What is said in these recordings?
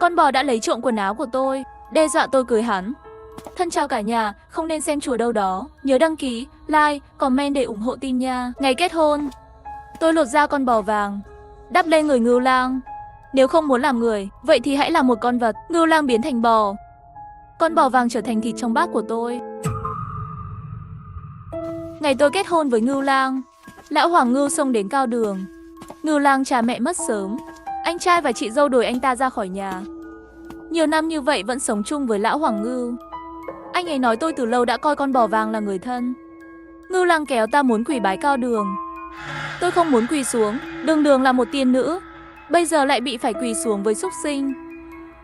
Con bò đã lấy trộm quần áo của tôi, đe dọa tôi cưới hắn. Thân chào cả nhà, không nên xem chùa đâu đó. Nhớ đăng ký, like, comment để ủng hộ team nha. Ngày kết hôn, tôi lột da con bò vàng, đắp lên người Ngưu Lang. Nếu không muốn làm người, vậy thì hãy làm một con vật. Ngưu Lang biến thành bò. Con bò vàng trở thành thịt trong bát của tôi. Ngày tôi kết hôn với Ngưu Lang, lão Hoàng Ngưu xông đến cao đường. Ngưu Lang cha mẹ mất sớm. Anh trai và chị dâu đuổi anh ta ra khỏi nhà. Nhiều năm như vậy vẫn sống chung với lão Hoàng Ngưu. Anh ấy nói tôi từ lâu đã coi con bò vàng là người thân. Ngưu Lang kéo ta muốn quỳ bái cao đường. Tôi không muốn quỳ xuống, đường đường là một tiên nữ, bây giờ lại bị phải quỳ xuống với súc sinh.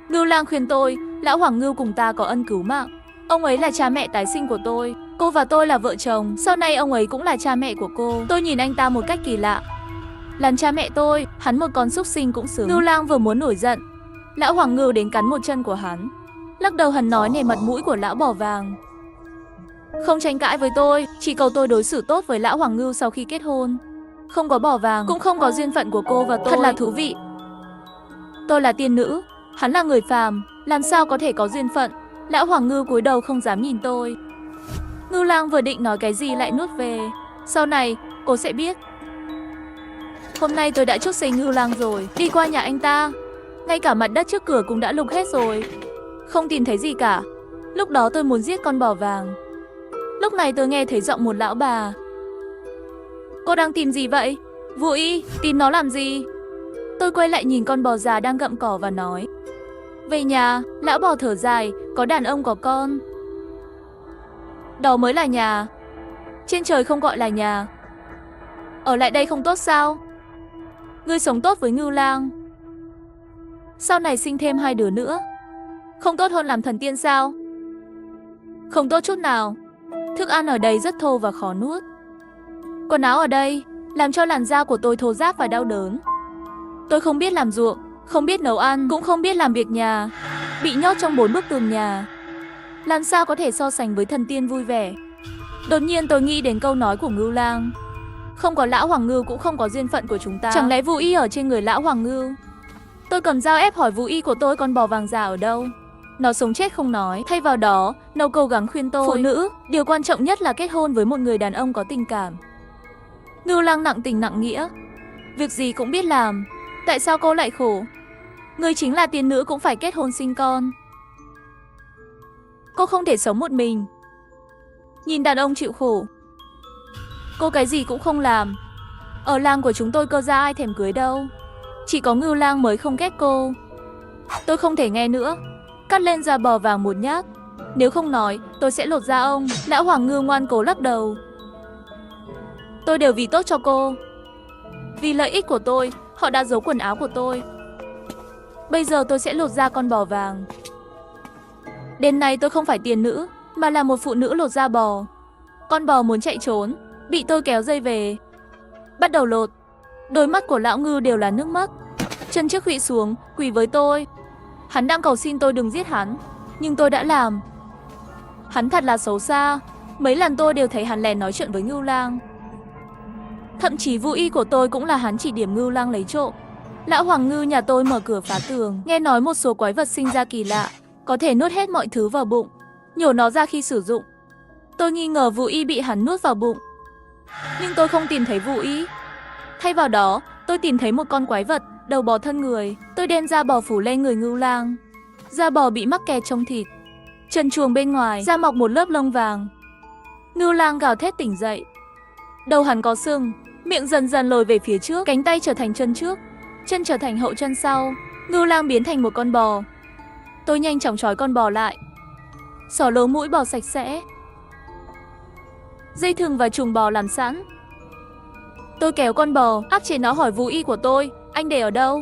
Ngưu Lang khuyên tôi, lão Hoàng Ngưu cùng ta có ân cứu mạng. Ông ấy là cha mẹ tái sinh của tôi, cô và tôi là vợ chồng, sau này ông ấy cũng là cha mẹ của cô. Tôi nhìn anh ta một cách kỳ lạ. Làm cha mẹ tôi, hắn một con súc sinh cũng xứng. Ngưu Lang vừa muốn nổi giận, lão Hoàng Ngưu đến cắn một chân của hắn. Lắc đầu hắn nói nể mặt mũi của lão bò vàng. Không tranh cãi với tôi, chỉ cầu tôi đối xử tốt với lão Hoàng Ngưu sau khi kết hôn. Không có bò vàng, cũng không có duyên phận của cô và tôi. Thật là thú vị. Tôi là tiên nữ, hắn là người phàm, làm sao có thể có duyên phận. Lão Hoàng Ngưu cúi đầu không dám nhìn tôi. Ngưu Lang vừa định nói cái gì lại nuốt về. Sau này, cô sẽ biết. Hôm nay tôi đã chuốc say Ngưu Lang rồi. Đi qua nhà anh ta, ngay cả mặt đất trước cửa cũng đã lục hết rồi. Không tìm thấy gì cả. Lúc đó tôi muốn giết con bò vàng. Lúc này tôi nghe thấy giọng một lão bà. Cô đang tìm gì vậy? Vũ Y, tìm nó làm gì? Tôi quay lại nhìn con bò già đang gặm cỏ và nói. Về nhà, lão bò thở dài, có đàn ông có con. Đó mới là nhà. Trên trời không gọi là nhà. Ở lại đây không tốt sao? Ngươi sống tốt với Ngưu Lang, sau này sinh thêm 2 đứa nữa, không tốt hơn làm thần tiên sao? Không tốt chút nào. Thức ăn ở đây rất thô và khó nuốt. Quần áo ở đây làm cho làn da của tôi thô ráp và đau đớn. Tôi không biết làm ruộng, không biết nấu ăn, cũng không biết làm việc nhà. Bị nhốt trong 4 bức tường nhà, làm sao có thể so sánh với thần tiên vui vẻ. Đột nhiên tôi nghĩ đến câu nói của Ngưu Lang. Không có lão Hoàng Ngưu cũng không có duyên phận của chúng ta. Chẳng lẽ Vũ Y ở trên người lão Hoàng Ngưu? Tôi cầm dao ép hỏi Vũ Y của tôi con bò vàng già ở đâu. Nó sống chết không nói, thay vào đó, nó cố gắng khuyên tôi. Phụ nữ, điều quan trọng nhất là kết hôn với một người đàn ông có tình cảm. Ngưu Lang nặng tình nặng nghĩa, việc gì cũng biết làm. Tại sao cô lại khổ? Người chính là tiên nữ cũng phải kết hôn sinh con. Cô không thể sống một mình, nhìn đàn ông chịu khổ. Cô cái gì cũng không làm. Ở làng của chúng tôi cơ ra ai thèm cưới đâu. Chỉ có Ngưu Lang mới không ghét cô. Tôi không thể nghe nữa, cắt lên da bò vàng một nhát. Nếu không nói, tôi sẽ lột da ông. Lão Hoàng Ngưu ngoan cố lắc đầu. Tôi đều vì tốt cho cô. Vì lợi ích của tôi, họ đã giấu quần áo của tôi. Bây giờ tôi sẽ lột da con bò vàng. Đêm nay tôi không phải tiên nữ, mà là một phụ nữ lột da bò. Con bò muốn chạy trốn, bị tôi kéo dây về. Bắt đầu lột. Đôi mắt của lão Ngưu đều là nước mắt. Chân trước khuỵu xuống, quỳ với tôi. Hắn đang cầu xin tôi đừng giết hắn, nhưng tôi đã làm. Hắn thật là xấu xa. Mấy lần tôi đều thấy hắn lén nói chuyện với Ngưu Lang. Thậm chí Vũ Y của tôi cũng là hắn chỉ điểm Ngưu Lang lấy trộm. Lão Hoàng Ngưu nhà tôi mở cửa phá tường. Nghe nói một số quái vật sinh ra kỳ lạ, có thể nuốt hết mọi thứ vào bụng, nhổ nó ra khi sử dụng. Tôi nghi ngờ Vũ Y bị hắn nuốt vào bụng, nhưng tôi không tìm thấy Vũ Y. Thay vào đó, tôi tìm thấy một con quái vật, đầu bò thân người. Tôi đem da bò phủ lên người Ngưu Lang. Da bò bị mắc kẹt trong thịt, trần truồng bên ngoài, da mọc một lớp lông vàng. Ngưu Lang gào thét tỉnh dậy. Đầu hắn có sưng, miệng dần dần lồi về phía trước, cánh tay trở thành chân trước, chân trở thành hậu chân sau. Ngưu Lang biến thành một con bò. Tôi nhanh chóng trói con bò lại, xỏ lỗ mũi bò sạch sẽ, dây thừng và chuồng bò làm sẵn. Tôi kéo con bò, áp chế nó hỏi Vũ Y của tôi, anh để ở đâu?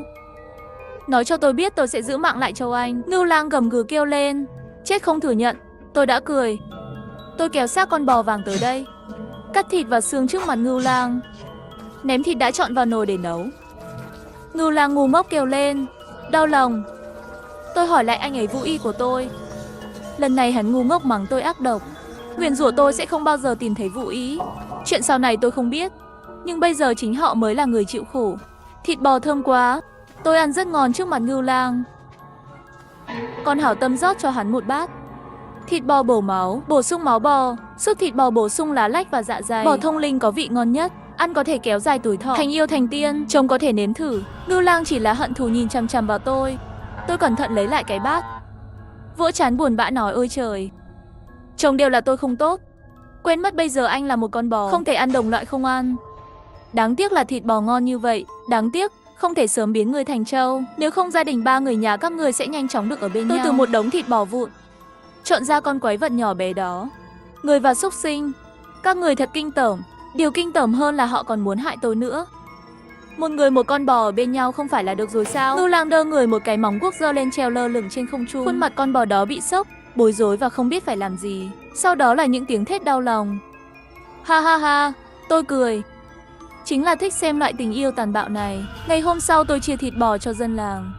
Nói cho tôi biết tôi sẽ giữ mạng lại cho anh. Ngưu Lang gầm gừ kêu lên, chết không thừa nhận. Tôi đã cười. Tôi kéo xác con bò vàng tới đây, cắt thịt và xương trước mặt Ngưu Lang, ném thịt đã trọn vào nồi để nấu. Ngưu Lang ngu ngốc kêu lên, đau lòng. Tôi hỏi lại anh ấy Vũ Y của tôi. Lần này hắn ngu ngốc mắng tôi ác độc, nguyền rủa tôi sẽ không bao giờ tìm thấy Vũ Y. Chuyện sau này tôi không biết, nhưng bây giờ chính họ mới là người chịu khổ. Thịt bò thơm quá, tôi ăn rất ngon trước mặt Ngưu Lang. còn hảo tâm rót cho hắn một bát. Thịt bò bổ máu, bổ sung máu bò, súp thịt bò bổ sung lá lách và dạ dày. Bò thông linh có vị ngon nhất, ăn có thể kéo dài tuổi thọ. Thành yêu thành tiên, chồng có thể nếm thử. Ngưu Lang chỉ là hận thù nhìn chằm chằm vào tôi. Tôi cẩn thận lấy lại cái bát, vỗ trán buồn bã nói ôi trời, chồng đều là tôi không tốt, quên mất bây giờ anh là một con bò, không thể ăn đồng loại không ăn. Đáng tiếc là thịt bò ngon như vậy, đáng tiếc không thể sớm biến người thành trâu, nếu không gia đình ba người nhà các người sẽ nhanh chóng được ở bên nhau. Tôi từ một đống thịt bò vụn chọn ra con quái vật nhỏ bé đó. Người và súc sinh, các người thật kinh tởm. Điều kinh tởm hơn là họ còn muốn hại tôi nữa. Một người một con bò ở bên nhau không phải là được rồi sao? Ngưu Lang đơ người một cái móng guốc giơ lên treo lơ lửng trên không trung. Khuôn mặt con bò đó bị sốc, bối rối và không biết phải làm gì. Sau đó là những tiếng thét đau lòng. Ha ha ha, tôi cười. Chính là thích xem loại tình yêu tàn bạo này. Ngày hôm sau tôi chia thịt bò cho dân làng.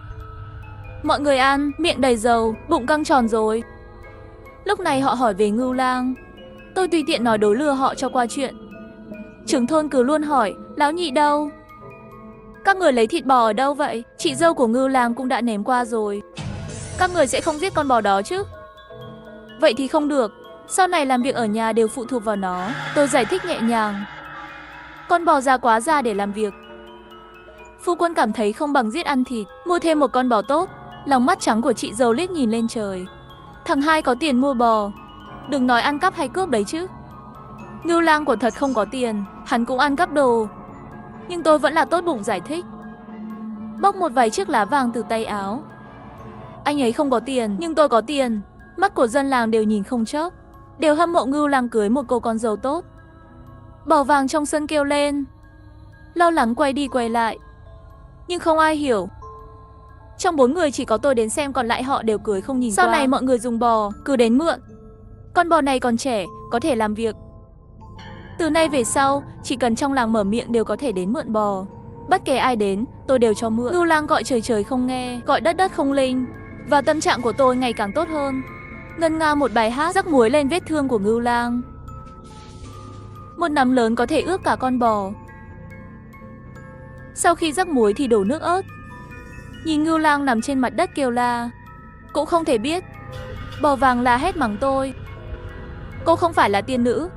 Mọi người ăn, miệng đầy dầu, bụng căng tròn rồi. Lúc này họ hỏi về Ngưu Lang. Tôi tùy tiện nói đối lừa họ cho qua chuyện. Trưởng thôn cứ luôn hỏi, lão nhị đâu? Các người lấy thịt bò ở đâu vậy? Chị dâu của Ngưu Lang cũng đã nếm qua rồi. Các người sẽ không giết con bò đó chứ? Vậy thì không được. Sau này làm việc ở nhà đều phụ thuộc vào nó. Tôi giải thích nhẹ nhàng. Con bò già quá già để làm việc. Phu quân cảm thấy không bằng giết ăn thịt, mua thêm một con bò tốt. Lòng mắt trắng của chị dâu liếc nhìn lên trời. Thằng hai có tiền mua bò, đừng nói ăn cắp hay cướp đấy chứ. Ngưu Lang của thật không có tiền, hắn cũng ăn cắp đồ. Nhưng tôi vẫn là tốt bụng giải thích. Bóc một vài chiếc lá vàng từ tay áo. Anh ấy không có tiền, nhưng tôi có tiền. Mắt của dân làng đều nhìn không chớp, đều hâm mộ Ngưu Lang cưới một cô con dâu tốt. Bò vàng trong sân kêu lên, lo lắng quay đi quay lại. Nhưng không ai hiểu. Trong 4 người chỉ có tôi đến xem, còn lại họ đều cười không nhìn qua. Sau này mọi người dùng bò, cứ đến mượn. Con bò này còn trẻ, có thể làm việc. Từ nay về sau, chỉ cần trong làng mở miệng đều có thể đến mượn bò. Bất kể ai đến, tôi đều cho mượn. Ngưu Lang gọi trời trời không nghe, gọi đất đất không linh. Và tâm trạng của tôi ngày càng tốt hơn. Ngân nga một bài hát rắc muối lên vết thương của Ngưu Lang. Một nắm lớn có thể ướp cả con bò. Sau khi rắc muối thì đổ nước ớt. Nhìn Ngưu Lang nằm trên mặt đất kêu la. Cũng không thể biết. Bò vàng la hét mắng tôi. Cô không phải là tiên nữ.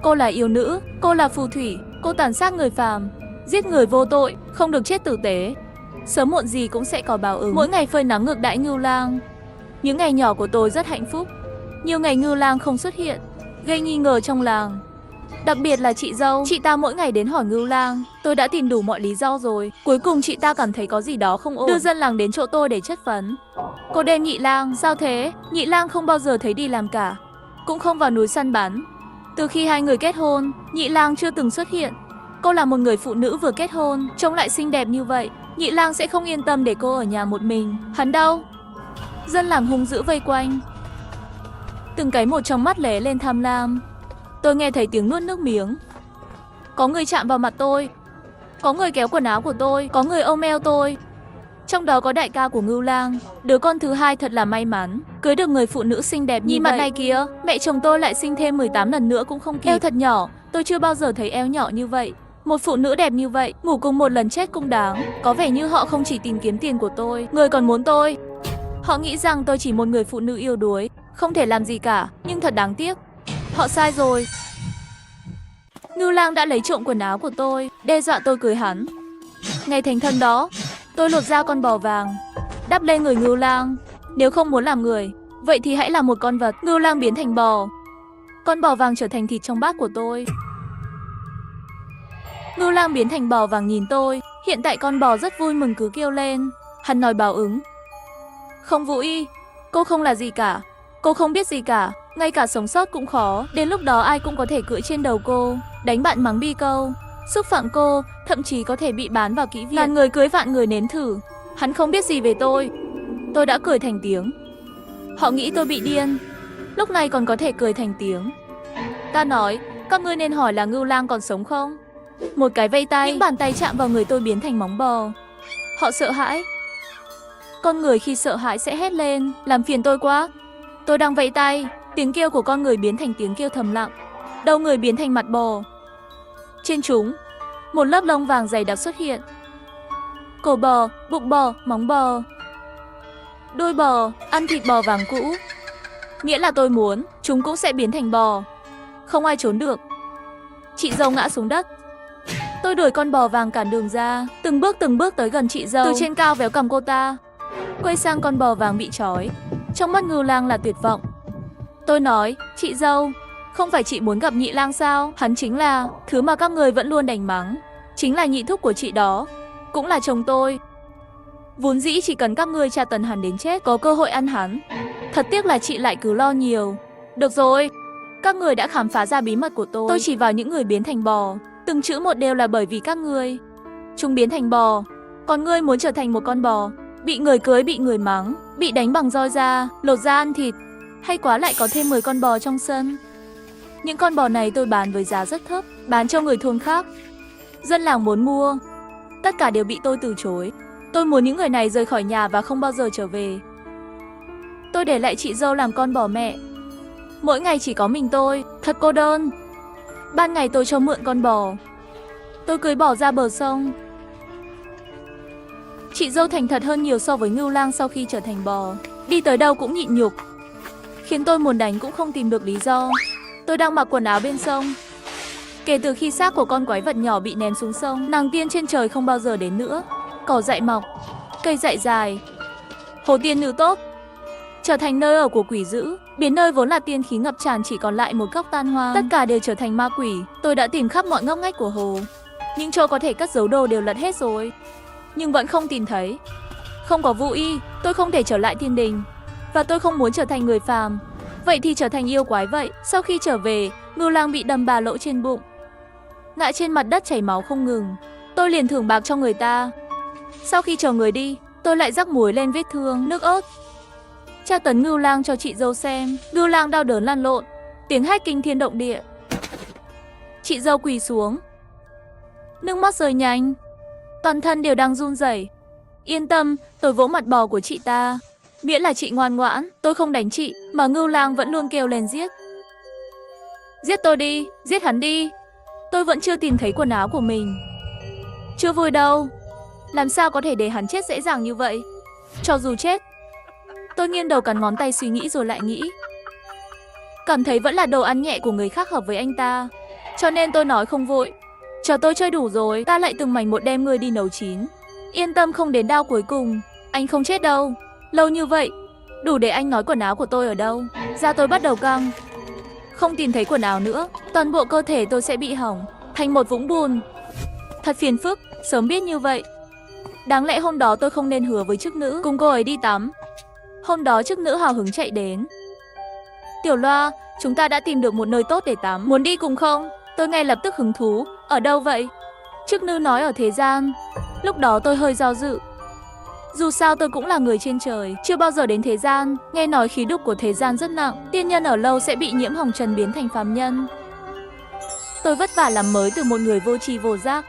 Cô là yêu nữ, cô là phù thủy, cô tàn sát người phàm, giết người vô tội, không được chết tử tế. Sớm muộn gì cũng sẽ có báo ứng. Mỗi ngày phơi nắng ngược đãi Ngưu Lang. Những ngày nhỏ của tôi rất hạnh phúc. Nhiều ngày Ngưu Lang không xuất hiện, gây nghi ngờ trong làng. Đặc biệt là chị dâu, chị ta mỗi ngày đến hỏi Ngưu Lang. Tôi đã tìm đủ mọi lý do rồi. Cuối cùng chị ta cảm thấy có gì đó không ổn, đưa dân làng đến chỗ tôi để chất vấn. Cô đen Nhị Lang, sao thế? Nhị Lang không bao giờ thấy đi làm cả, cũng không vào núi săn bắn. Từ khi hai người kết hôn, Nhị Lang chưa từng xuất hiện. Cô là một người phụ nữ vừa kết hôn, trông lại xinh đẹp như vậy, Nhị Lang sẽ không yên tâm để cô ở nhà một mình. Hắn đâu? Dân làng hung dữ vây quanh. Từng cái một trong mắt lóe lên tham lam. Tôi nghe thấy tiếng nuốt nước miếng. Có người chạm vào mặt tôi, có người kéo quần áo của tôi, có người ôm eo tôi. Trong đó có đại ca của Ngưu Lang. Đứa con thứ hai thật là may mắn, cưới được người phụ nữ xinh đẹp như nhìn vậy. Mặt này kìa, mẹ chồng tôi lại sinh thêm 18 lần nữa cũng không kịp. Eo thật nhỏ, tôi chưa bao giờ thấy eo nhỏ như vậy. Một phụ nữ đẹp như vậy, ngủ cùng một lần chết cũng đáng. Có vẻ như họ không chỉ tìm kiếm tiền của tôi, người còn muốn tôi. Họ nghĩ rằng tôi chỉ một người phụ nữ yếu đuối, không thể làm gì cả, nhưng thật đáng tiếc. Họ sai rồi. Ngưu Lang đã lấy trộm quần áo của tôi, đe dọa tôi cưới hắn. Ngày thành thân đó, tôi lột ra con bò vàng, đắp lên người Ngưu Lang. Nếu không muốn làm người, vậy thì hãy là một con vật. Ngưu Lang biến thành bò. Con bò vàng trở thành thịt trong bát của tôi. Ngưu Lang biến thành bò vàng nhìn tôi. Hiện tại con bò rất vui mừng cứ kêu lên. Hắn nói báo ứng. Không Vũ Y, cô không là gì cả. Cô không biết gì cả, ngay cả sống sót cũng khó. Đến lúc đó ai cũng có thể cưỡi trên đầu cô, đánh bạn mắng bi câu, xúc phạm cô, thậm chí có thể bị bán vào kỹ viện. Ngàn người cưới vạn người nếm thử. Hắn không biết gì về tôi. Tôi đã cười thành tiếng. Họ nghĩ tôi bị điên, lúc này còn có thể cười thành tiếng. Ta nói, các ngươi nên hỏi là Ngưu Lang còn sống không? Một cái vây tay, những bàn tay chạm vào người tôi biến thành móng bò. Họ sợ hãi. Con người khi sợ hãi sẽ hét lên, làm phiền tôi quá. Tôi đang vẫy tay, tiếng kêu của con người biến thành tiếng kêu thầm lặng. Đầu người biến thành mặt bò. Trên chúng, một lớp lông vàng dày đặc xuất hiện. Cổ bò, bụng bò, móng bò. Đôi bò, ăn thịt bò vàng cũ. Nghĩa là tôi muốn, chúng cũng sẽ biến thành bò. Không ai trốn được. Chị dâu ngã xuống đất. Tôi đuổi con bò vàng cản đường ra, từng bước tới gần chị dâu. Từ trên cao véo cầm cô ta. Quay sang con bò vàng bị trói. Trong mắt Ngưu Lang là tuyệt vọng. Tôi nói, chị dâu, không phải chị muốn gặp Nhị Lang sao? Hắn chính là thứ mà các người vẫn luôn đánh mắng. Chính là nhị thúc của chị đó. Cũng là chồng tôi. Vốn dĩ chỉ cần các ngươi tra tấn hắn đến chết, có cơ hội ăn hắn. Thật tiếc là chị lại cứ lo nhiều. Được rồi, các người đã khám phá ra bí mật của tôi. Tôi chỉ vào những người biến thành bò. Từng chữ một đều là bởi vì các ngươi. Chúng biến thành bò. Còn ngươi muốn trở thành một con bò, bị người cưới, bị người mắng, bị đánh bằng roi da, lột da ăn thịt. Hay quá lại có thêm 10 con bò trong sân. Những con bò này tôi bán với giá rất thấp, bán cho người thôn khác. Dân làng muốn mua, tất cả đều bị tôi từ chối. Tôi muốn những người này rời khỏi nhà và không bao giờ trở về. Tôi để lại chị dâu làm con bò mẹ. Mỗi ngày chỉ có mình tôi, thật cô đơn. Ban ngày tôi cho mượn con bò. Tôi cưới bò ra bờ sông. Chị dâu thành thật hơn nhiều so với Ngưu Lang sau khi trở thành bò. Đi tới đâu cũng nhịn nhục, khiến tôi muốn đánh cũng không tìm được lý do. Tôi đang mặc quần áo bên sông. Kể từ khi xác của con quái vật nhỏ bị ném xuống sông, nàng tiên trên trời không bao giờ đến nữa. Cỏ dại mọc, cây dại dài. Hồ tiên nữ tốt, trở thành nơi ở của quỷ dữ, biến nơi vốn là tiên khí ngập tràn chỉ còn lại một góc tan hoang. Tất cả đều trở thành ma quỷ. Tôi đã tìm khắp mọi ngóc ngách của hồ. Những chỗ có thể cất giấu đồ đều lật hết rồi, nhưng vẫn không tìm thấy. Không có Vũ Y, tôi không thể trở lại thiên đình. Và tôi không muốn trở thành người phàm. Vậy thì trở thành yêu quái vậy. Sau khi trở về, Ngưu Lang bị đâm 3 lỗ trên bụng, ngã trên mặt đất chảy máu không ngừng. Tôi liền thưởng bạc cho người ta. Sau khi chờ người đi, tôi lại rắc muối lên vết thương, nước ớt, tra tấn Ngưu Lang cho chị dâu xem. Ngưu Lang đau đớn lăn lộn, tiếng hét kinh thiên động địa. Chị dâu quỳ xuống, nước mắt rơi nhanh, toàn thân đều đang run rẩy. Yên tâm, tôi vỗ mặt bò của chị ta. Miễn là chị ngoan ngoãn, tôi không đánh chị. Mà Ngưu Lang vẫn luôn kêu lên giết. Giết tôi đi, giết hắn đi. Tôi vẫn chưa tìm thấy quần áo của mình. Chưa vui đâu. Làm sao có thể để hắn chết dễ dàng như vậy? Cho dù chết. Tôi nghiêng đầu cắn ngón tay suy nghĩ rồi lại nghĩ. Cảm thấy vẫn là đồ ăn nhẹ của người khác hợp với anh ta. Cho nên tôi nói không vội. Chờ tôi chơi đủ rồi, ta lại từng mảnh một đem ngươi đi nấu chín. Yên tâm không đến đao cuối cùng. Anh không chết đâu. Lâu như vậy, đủ để anh nói quần áo của tôi ở đâu. Da tôi bắt đầu căng. Không tìm thấy quần áo nữa, toàn bộ cơ thể tôi sẽ bị hỏng thành một vũng bùn. Thật phiền phức, sớm biết như vậy. Đáng lẽ hôm đó tôi không nên hứa với chức nữ cùng cô ấy đi tắm. Hôm đó chức nữ hào hứng chạy đến. Tiểu Loa, chúng ta đã tìm được một nơi tốt để tắm, muốn đi cùng không? Tôi ngay lập tức hứng thú. Ở đâu vậy? Chức nữ nói ở thế gian. Lúc đó tôi hơi do dự. Dù sao tôi cũng là người trên trời, chưa bao giờ đến thế gian. Nghe nói khí độc của thế gian rất nặng, tiên nhân ở lâu sẽ bị nhiễm hồng trần biến thành phàm nhân. Tôi vất vả làm mới từ một người vô tri vô giác,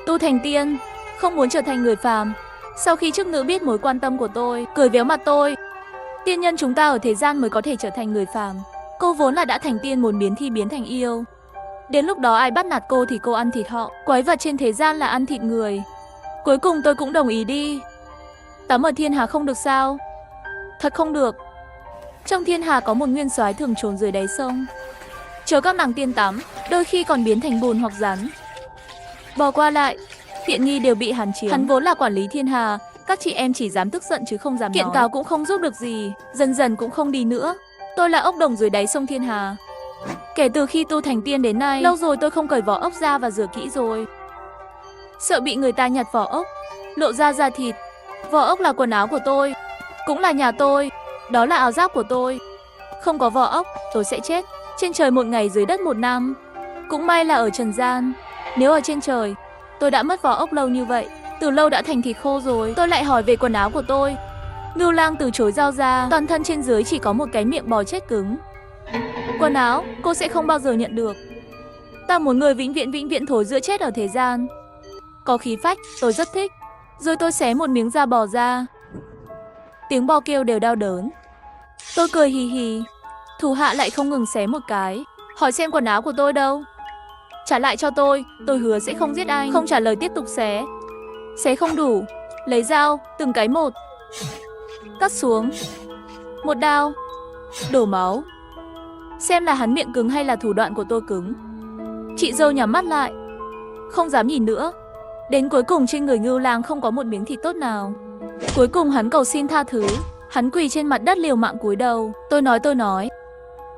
tu thành tiên, không muốn trở thành người phàm. Sau khi chức nữ biết mối quan tâm của tôi, cười véo mặt tôi. Tiên nhân chúng ta ở thế gian mới có thể trở thành người phàm. Cô vốn là đã thành tiên, muốn biến thì biến thành yêu. Đến lúc đó ai bắt nạt cô thì cô ăn thịt họ. Quái vật trên thế gian là ăn thịt người. Cuối cùng tôi cũng đồng ý đi. Tắm ở thiên hà không được sao? Thật không được. Trong thiên hà có một nguyên soái thường trốn dưới đáy sông, chờ các nàng tiên tắm, đôi khi còn biến thành bùn hoặc rắn. Bò qua lại, tiện nghi đều bị hắn chiếm. Hắn vốn là quản lý thiên hà, các chị em chỉ dám tức giận chứ không dám kiện nói. Cáo cũng không giúp được gì, dần dần cũng không đi nữa. Tôi là ốc đồng dưới đáy sông thiên hà. Kể từ khi tu thành tiên đến nay, lâu rồi tôi không cởi vỏ ốc ra và rửa kỹ rồi. Sợ bị người ta nhặt vỏ ốc, lộ ra da thịt. Vỏ ốc là quần áo của tôi, cũng là nhà tôi, đó là áo giáp của tôi. Không có vỏ ốc, tôi sẽ chết. Trên trời một ngày, dưới đất một năm. Cũng may là ở trần gian. Nếu ở trên trời, tôi đã mất vỏ ốc lâu như vậy, từ lâu đã thành thịt khô rồi. Tôi lại hỏi về quần áo của tôi. Ngưu Lang từ chối giao ra, toàn thân trên dưới chỉ có một cái miệng bò chết cứng. Quần áo, cô sẽ không bao giờ nhận được. Ta muốn người vĩnh viễn thối giữa chết ở thế gian. Có khí phách, tôi rất thích. Rồi tôi xé một miếng da bò ra. Tiếng bò kêu đều đau đớn. Tôi cười hì hì. Thủ hạ lại không ngừng xé một cái. Hỏi xem quần áo của tôi đâu. Trả lại cho tôi hứa sẽ không giết anh. Không trả lời tiếp tục xé. Xé không đủ, lấy dao, từng cái một. cắt xuống. Một đao, đổ máu. Xem là hắn miệng cứng hay là thủ đoạn của tôi cứng. Chị dâu nhắm mắt lại, không dám nhìn nữa. Đến cuối cùng trên người Ngưu Lang không có một miếng thịt tốt nào. Cuối cùng hắn cầu xin tha thứ. Hắn quỳ trên mặt đất liều mạng cúi đầu. Tôi nói,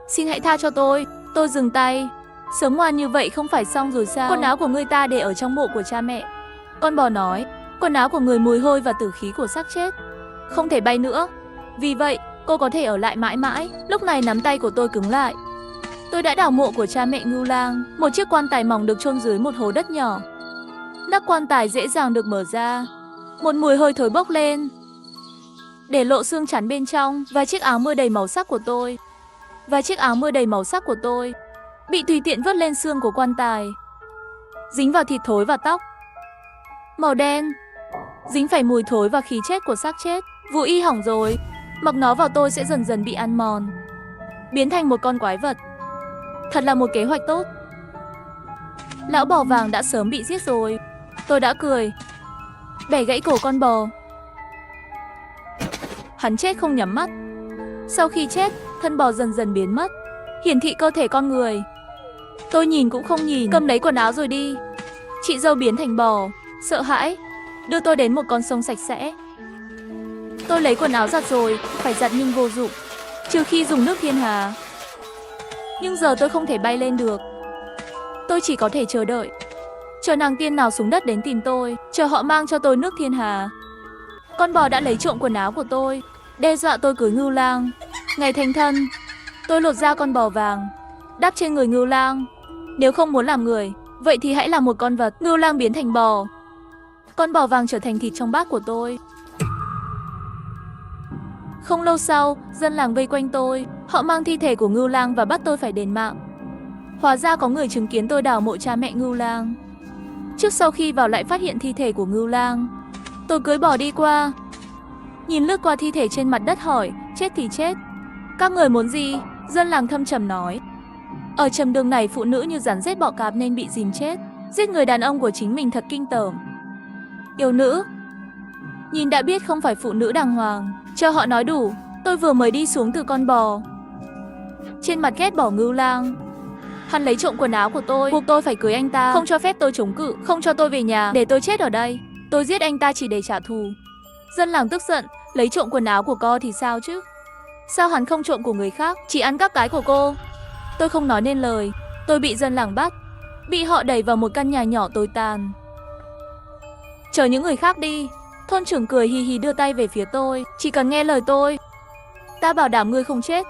xin hãy tha cho tôi dừng tay. Sớm ngoan như vậy không phải xong rồi sao? Quần áo của người ta để ở trong mộ của cha mẹ. Con bò nói, quần áo của người mùi hôi và tử khí của xác chết, không thể bay nữa. Vì vậy, cô có thể ở lại mãi mãi. Lúc này nắm tay của tôi cứng lại. Tôi đã đào mộ của cha mẹ Ngưu Lang. Một chiếc quan tài mỏng được chôn dưới một hố đất nhỏ. Nắp quan tài dễ dàng được mở ra. Một mùi hôi thối bốc lên, để lộ xương chắn bên trong và chiếc áo mưa đầy màu sắc của tôi. Bị tùy tiện vớt lên xương của quan tài, dính vào thịt thối và tóc màu đen, dính phải mùi thối và khí chết của xác chết. Vũ y hỏng rồi. Mặc nó vào tôi sẽ dần dần bị ăn mòn, biến thành một con quái vật. Thật là một kế hoạch tốt. Lão bò vàng đã sớm bị giết rồi. Tôi đã cười, bẻ gãy cổ con bò. Hắn chết không nhắm mắt. Sau khi chết, thân bò dần dần biến mất, hiển thị cơ thể con người. Tôi nhìn cũng không nhìn, cầm lấy quần áo rồi đi. Chị dâu biến thành bò, sợ hãi, đưa tôi đến một con sông sạch sẽ. Tôi lấy quần áo giặt rồi, phải giặt nhưng vô dụng, trừ khi dùng nước thiên hà. Nhưng giờ tôi không thể bay lên được. Tôi chỉ có thể chờ đợi, chờ nàng tiên nào xuống đất đến tìm tôi, chờ họ mang cho tôi nước thiên hà. Con bò đã lấy trộm quần áo của tôi, đe dọa tôi cưới Ngưu Lang. Ngày thành thân, tôi lột da con bò vàng, đắp trên người Ngưu Lang. Nếu không muốn làm người, vậy thì hãy làm một con vật. Ngưu Lang biến thành bò, con bò vàng trở thành thịt trong bát của tôi. Không lâu sau, dân làng vây quanh tôi. Họ mang thi thể của Ngưu Lang và bắt tôi phải đền mạng. Hóa ra có người chứng kiến tôi đào mộ cha mẹ Ngưu Lang. Trước sau khi vào lại phát hiện thi thể của Ngưu Lang. Tôi cưỡi bò đi qua, nhìn lướt qua thi thể trên mặt đất hỏi, chết thì chết, các người muốn gì? Dân làng thâm trầm nói, ở trầm đường này phụ nữ như rắn rết bọ cạp nên bị dìm chết. Giết người đàn ông của chính mình thật kinh tởm. Yêu nữ, nhìn đã biết không phải phụ nữ đàng hoàng. Cho họ nói đủ. Tôi vừa mới đi xuống từ con bò, trên mặt ghét bỏ Ngưu Lang. Hắn lấy trộm quần áo của tôi, buộc tôi phải cưới anh ta, không cho phép tôi chống cự, không cho tôi về nhà, để tôi chết ở đây. Tôi giết anh ta chỉ để trả thù. Dân làng tức giận, lấy trộm quần áo của cô thì sao chứ? Sao hắn không trộm của người khác, chỉ ăn các cái của cô? Tôi không nói nên lời. Tôi bị dân làng bắt, bị họ đẩy vào một căn nhà nhỏ tồi tàn. Chờ những người khác đi. Thôn trưởng cười hì hì đưa tay về phía tôi. Chỉ cần nghe lời tôi, ta bảo đảm ngươi không chết.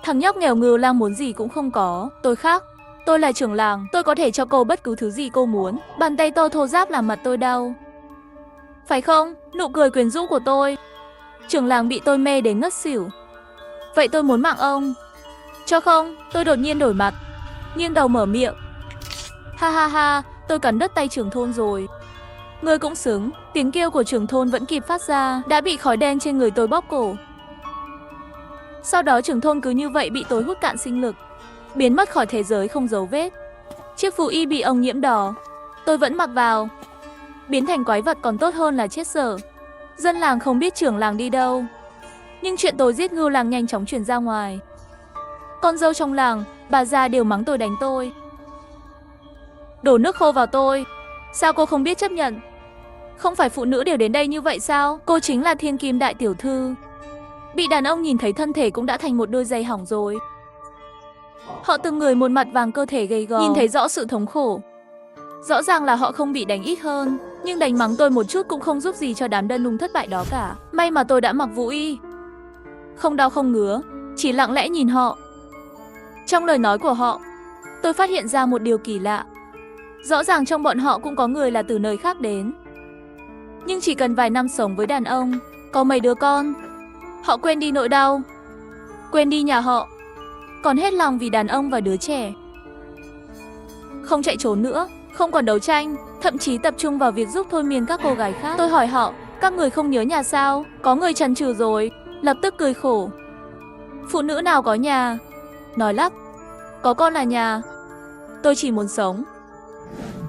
Thằng nhóc nghèo Ngưu Lang muốn gì cũng không có. Tôi khác. Tôi là trưởng làng, tôi có thể cho cô bất cứ thứ gì cô muốn. Bàn tay tôi thô ráp làm mặt tôi đau. Phải không? Nụ cười quyến rũ của tôi. Trưởng làng bị tôi mê đến ngất xỉu. Vậy tôi muốn mạng ông. Cho không? Tôi đột nhiên đổi mặt, nghiêng đầu mở miệng. Ha ha ha, tôi cắn đứt tay trưởng thôn rồi. Ngươi cũng xứng. Tiếng kêu của trưởng thôn vẫn kịp phát ra, đã bị khói đen trên người tôi bóp cổ. Sau đó trưởng thôn cứ như vậy bị tôi hút cạn sinh lực, biến mất khỏi thế giới không dấu vết. Chiếc phù y bị ông nhiễm đỏ, tôi vẫn mặc vào. Biến thành quái vật còn tốt hơn là chết dở. Dân làng không biết trưởng làng đi đâu, nhưng chuyện tôi giết Ngưu Lang nhanh chóng truyền ra ngoài. Con dâu trong làng, bà già đều mắng tôi, đánh tôi, đổ nước khô vào tôi. Sao cô không biết chấp nhận? Không phải phụ nữ đều đến đây như vậy sao? Cô chính là thiên kim đại tiểu thư. Bị đàn ông nhìn thấy thân thể cũng đã thành một đôi giày hỏng rồi. Họ từng người một mặt vàng, cơ thể gầy gò, nhìn thấy rõ sự thống khổ. Rõ ràng là họ không bị đánh ít hơn, nhưng đánh mắng tôi một chút cũng không giúp gì cho đám đàn ông thất bại đó cả. May mà tôi đã mặc vũ y, không đau không ngứa, chỉ lặng lẽ nhìn họ. Trong lời nói của họ, tôi phát hiện ra một điều kỳ lạ. Rõ ràng trong bọn họ cũng có người là từ nơi khác đến, nhưng chỉ cần vài năm sống với đàn ông, có mấy đứa con, họ quên đi nỗi đau, quên đi nhà họ, còn hết lòng vì đàn ông và đứa trẻ. Không chạy trốn nữa, không còn đấu tranh, thậm chí tập trung vào việc giúp thôi miên các cô gái khác. Tôi hỏi họ, các người không nhớ nhà sao? Có người chần chừ rồi, lập tức cười khổ. Phụ nữ nào có nhà? Nói lắp, có con là nhà. Tôi chỉ muốn sống.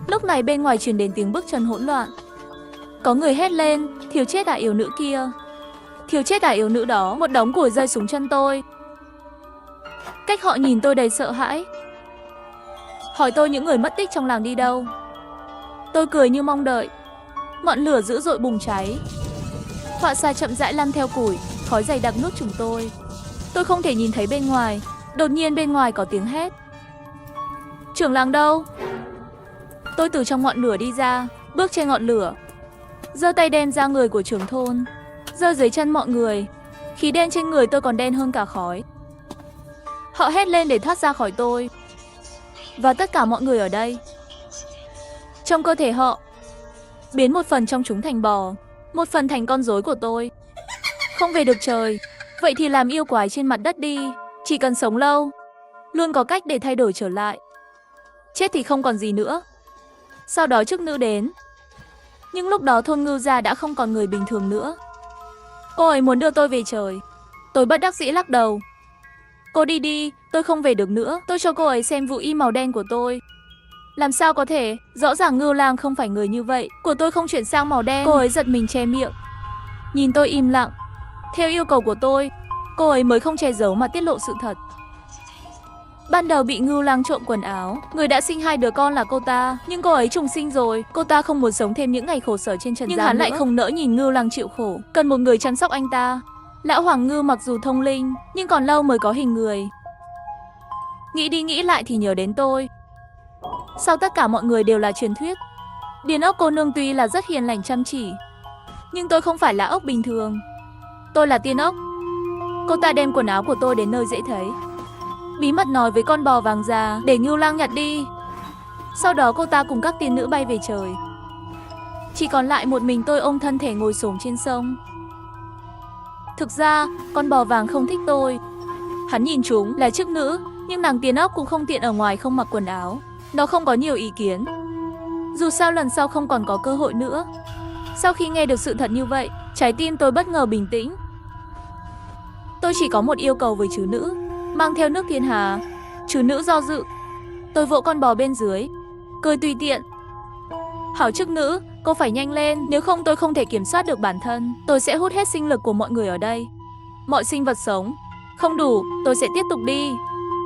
Lúc này bên ngoài truyền đến tiếng bước chân hỗn loạn. Có người hét lên, thiếu chết à yêu nữ kia. Thiêu chết ả yếu nữ đó, một đống củi rơi xuống chân tôi. Cách họ nhìn tôi đầy sợ hãi. Hỏi tôi những người mất tích trong làng đi đâu. Tôi cười như mong đợi. Ngọn lửa dữ dội bùng cháy. Họa xa chậm rãi lăn theo củi, khói dày đặc nuốt chửng tôi. Tôi không thể nhìn thấy bên ngoài. Đột nhiên bên ngoài có tiếng hét. Trưởng làng đâu? Tôi từ trong ngọn lửa đi ra, bước trên ngọn lửa, giơ tay đem ra người của trưởng thôn, giơ dưới chân mọi người. Khí đen trên người tôi còn đen hơn cả khói. Họ hét lên để thoát ra khỏi tôi và tất cả mọi người ở đây. Trong cơ thể họ, biến một phần trong chúng thành bò, một phần thành con rối của tôi. Không về được trời, vậy thì làm yêu quái trên mặt đất đi. Chỉ cần sống lâu, luôn có cách để thay đổi trở lại. Chết thì không còn gì nữa. Sau đó chức nữ đến. Nhưng lúc đó thôn Ngưu gia đã không còn người bình thường nữa. Cô ấy muốn đưa tôi về trời. Tôi bất đắc dĩ lắc đầu. Cô đi đi, tôi không về được nữa. Tôi cho cô ấy xem vũ y màu đen của tôi. Làm sao có thể, rõ ràng Ngưu lang không phải người như vậy. Của tôi không chuyển sang màu đen. Cô ấy giật mình che miệng, nhìn tôi im lặng. Theo yêu cầu của tôi, cô ấy mới không che giấu mà tiết lộ sự thật. Ban đầu bị Ngưu lang trộm quần áo. Người đã sinh 2 đứa con là cô ta, nhưng cô ấy trùng sinh rồi. Cô ta không muốn sống thêm những ngày khổ sở trên trần gian. Nhưng hắn lại không nỡ nhìn Ngưu lang chịu khổ, cần một người chăm sóc anh ta. Lão Hoàng Ngưu mặc dù thông linh, nhưng còn lâu mới có hình người. Nghĩ đi nghĩ lại thì nhớ đến tôi. Sau tất cả mọi người đều là truyền thuyết. Điền ốc cô nương tuy là rất hiền lành chăm chỉ, nhưng tôi không phải là ốc bình thường. Tôi là tiên ốc. Cô ta đem quần áo của tôi đến nơi dễ thấy, bí mật nói với con bò vàng già để Ngưu lang nhặt đi. Sau đó cô ta cùng các tiên nữ bay về trời. Chỉ còn lại một mình tôi ôm thân thể ngồi xổm trên sông. Thực ra, con bò vàng không thích tôi. Hắn nhìn chúng là chức nữ, nhưng nàng tiên ốc cũng không tiện ở ngoài không mặc quần áo. Nó không có nhiều ý kiến. Dù sao lần sau không còn có cơ hội nữa. Sau khi nghe được sự thật như vậy, trái tim tôi bất ngờ bình tĩnh. Tôi chỉ có một yêu cầu với trứ nữ, mang theo nước thiên hà. Trứ nữ do dự. Tôi vỗ con bò bên dưới, cười tùy tiện. Hảo chức nữ, cô phải nhanh lên, nếu không tôi không thể kiểm soát được bản thân. Tôi sẽ hút hết sinh lực của mọi người ở đây, mọi sinh vật sống. Không đủ, tôi sẽ tiếp tục đi.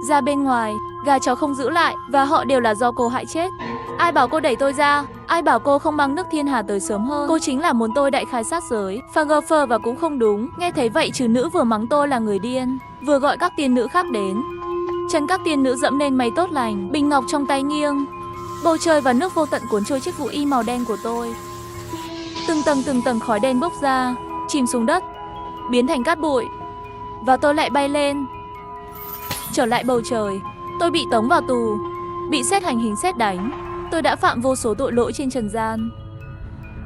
Ra bên ngoài, gà chó không giữ lại, và họ đều là do cô hại chết. Ai bảo cô đẩy tôi ra? Ai bảo cô không mang nước thiên hà tới sớm hơn? Cô chính là muốn tôi đại khai sát giới, pha gơ phơ và cũng không đúng. Nghe thấy vậy trừ nữ vừa mắng tôi là người điên, vừa gọi các tiên nữ khác đến. Chân các tiên nữ dẫm lên mây tốt lành, bình ngọc trong tay nghiêng. Bầu trời và nước vô tận cuốn trôi chiếc vũ y màu đen của tôi. Từng tầng khói đen bốc ra, chìm xuống đất, biến thành cát bụi. Và tôi lại bay lên, trở lại bầu trời. Tôi bị tống vào tù, bị sét hành hình sét đánh. Tôi đã phạm vô số tội lỗi trên trần gian.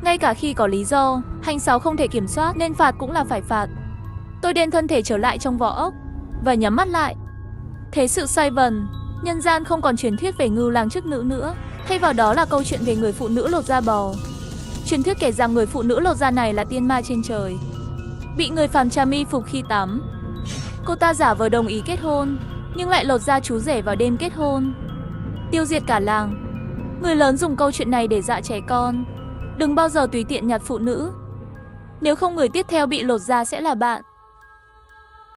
Ngay cả khi có lý do, hành sáu không thể kiểm soát nên phạt cũng là phải phạt. Tôi đem thân thể trở lại trong vỏ ốc và nhắm mắt lại. Thế sự xoay vần, nhân gian không còn truyền thuyết về Ngưu lang chức nữ nữa. Thay vào đó là câu chuyện về người phụ nữ lột da bò. Truyền thuyết kể rằng người phụ nữ lột da này là tiên ma trên trời, bị người phàm tra mi phục khi tắm. Cô ta giả vờ đồng ý kết hôn, nhưng lại lột da chú rể vào đêm kết hôn, tiêu diệt cả làng. Người lớn dùng câu chuyện này để dọa trẻ con. Đừng bao giờ tùy tiện nhặt phụ nữ, nếu không người tiếp theo bị lột da sẽ là bạn.